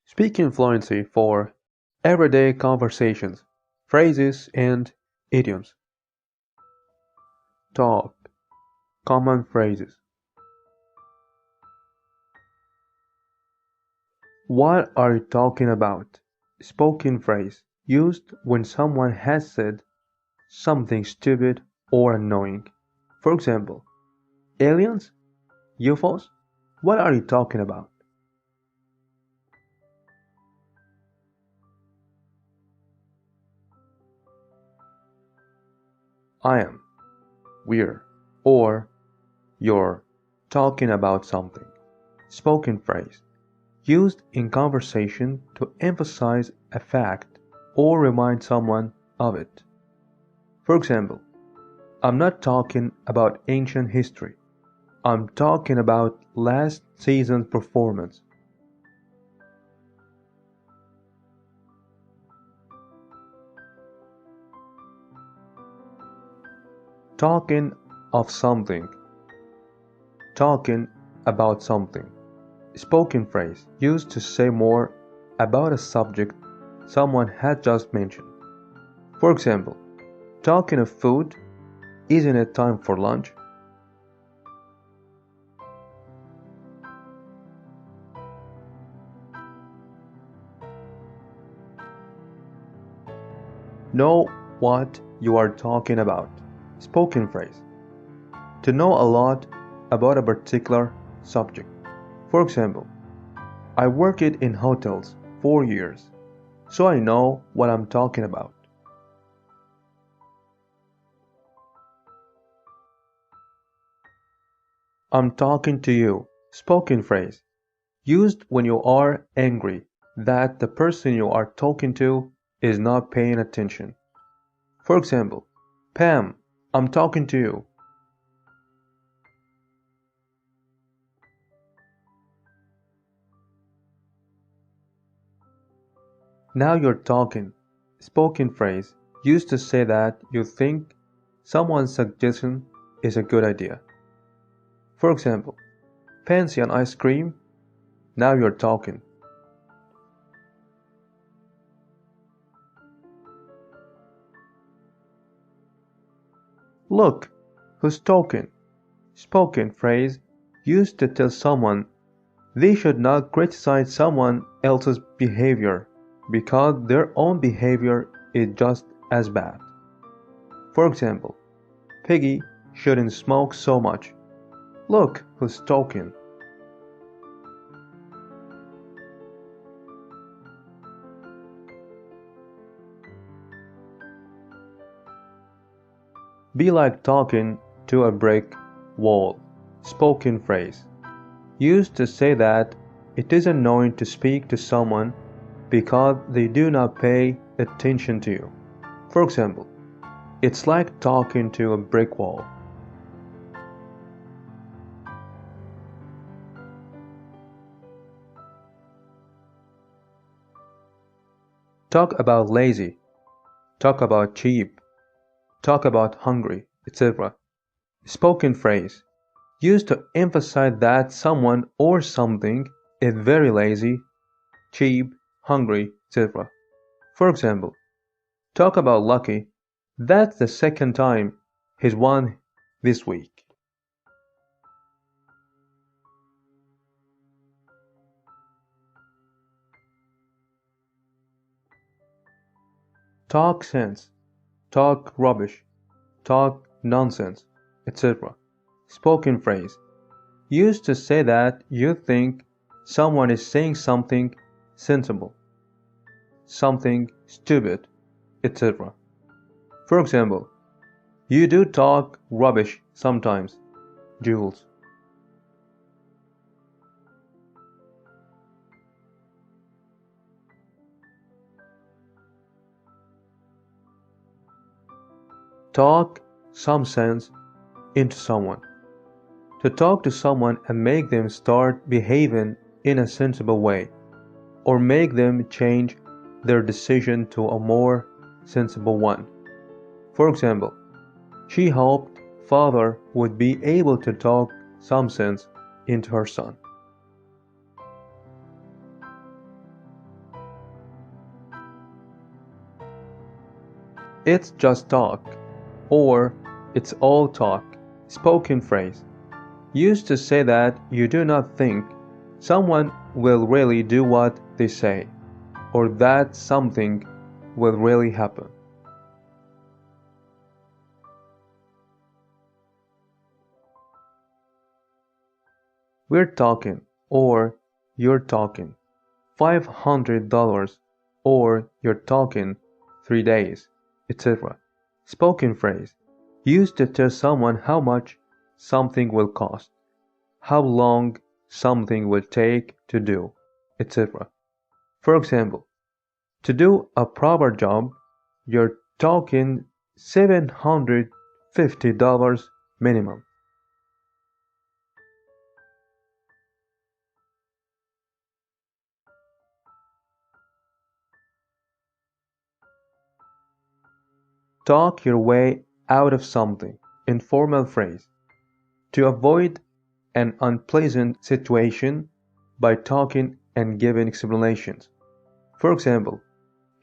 Speaking fluency for everyday conversations, phrases and idioms. Talk, common phrases. What are you talking about? Spoken phrase used when someone has said something stupid or annoying. For example, aliens? UFOs? What are you talking about? I am, we're, or you're talking about something. Spoken phrase used in conversation to emphasize a fact or remind someone of it. For example, I'm not talking about ancient history. I'm talking about last season's performance. Talking of something. Talking about something. Spoken phrase used to say more about a subject someone had just mentioned. For example, talking of food, isn't it time for lunch? Know what you are talking about. Spoken phrase. To know a lot about a particular subject. For example, I worked in hotels 4 years, so I know what I'm talking about. I'm talking to you. Spoken phrase. Used when you are angry that the person you are talking to is not paying attention. For example, Pam, I'm talking to you. Now you're talking. Spoken phrase used to say that you think someone's suggestion is a good idea. For example, fancy an ice cream? Now you're talking. Look, who's talking? Spoken phrase used to tell someone they should not criticize someone else's behavior because their own behavior is just as bad. For example, Piggy shouldn't smoke so much. Look who's talking. Be like talking to a brick wall. Spoken phrase. Used to say that it is annoying to speak to someone because they do not pay attention to you. For example, it's like talking to a brick wall. Talk about lazy. Talk about cheap. Talk about hungry, etc. Spoken phrase used to emphasize that someone or something is very lazy, cheap, hungry, etc. For example, talk about Lucky. That's the second time he's won this week. Talk sense. Talk rubbish. Talk nonsense, etc. Spoken phrase used to say that you think someone is saying something sensible, something stupid, etc. For example, you do talk rubbish sometimes, Jules. Talk some sense into someone. To talk to someone and make them start behaving in a sensible way, or make them change their decision to a more sensible one. For example, she hoped father would be able to talk some sense into her son. It's just talk, or it's all talk, spoken phrase, used to say that you do not think someone will really do what they say, or that something will really happen. We're talking, or you're talking $500, or you're talking 3 days, etc. Spoken phrase, used to tell someone how much something will cost, how long something will take to do, etc. For example, to do a proper job, you're talking $750 minimum. Talk your way out of something, informal phrase. To avoid an unpleasant situation by talking and giving explanations. For example,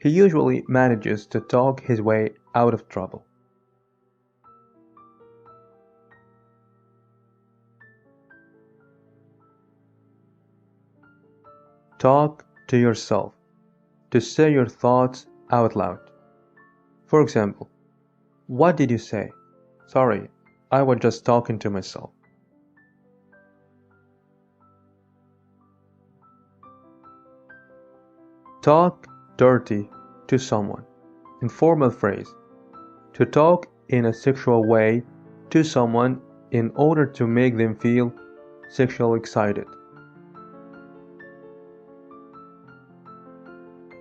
he usually manages to talk his way out of trouble. Talk to yourself. To say your thoughts out loud. For example, what did you say? Sorry, I was just talking to myself. Talk dirty to someone. Informal phrase. To talk in a sexual way to someone in order to make them feel sexually excited.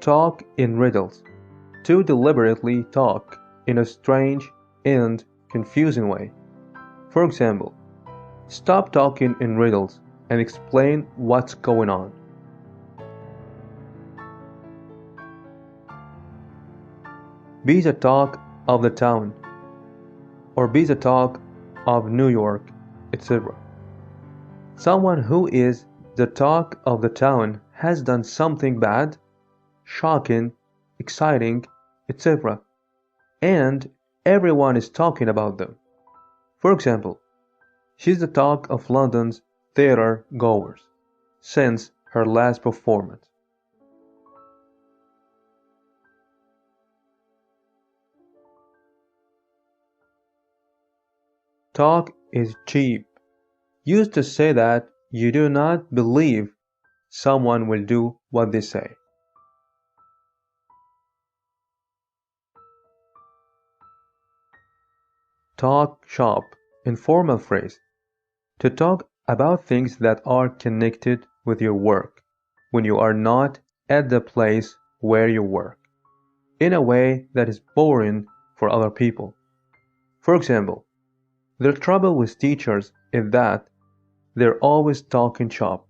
Talk in riddles. To deliberately talk in a strange and confusing way. For example, stop talking in riddles and explain what's going on. Be the talk of the town, or be the talk of New York, etc. Someone who is the talk of the town has done something bad, shocking, exciting, etc. And everyone is talking about them. For example, she's the talk of London's theatre goers since her last performance. Talk is cheap. Used to say that you do not believe someone will do what they say. Talk shop, informal phrase. To talk about things that are connected with your work when you are not at the place where you work, in a way that is boring for other people. For example, the trouble with teachers is that they're always talking shop.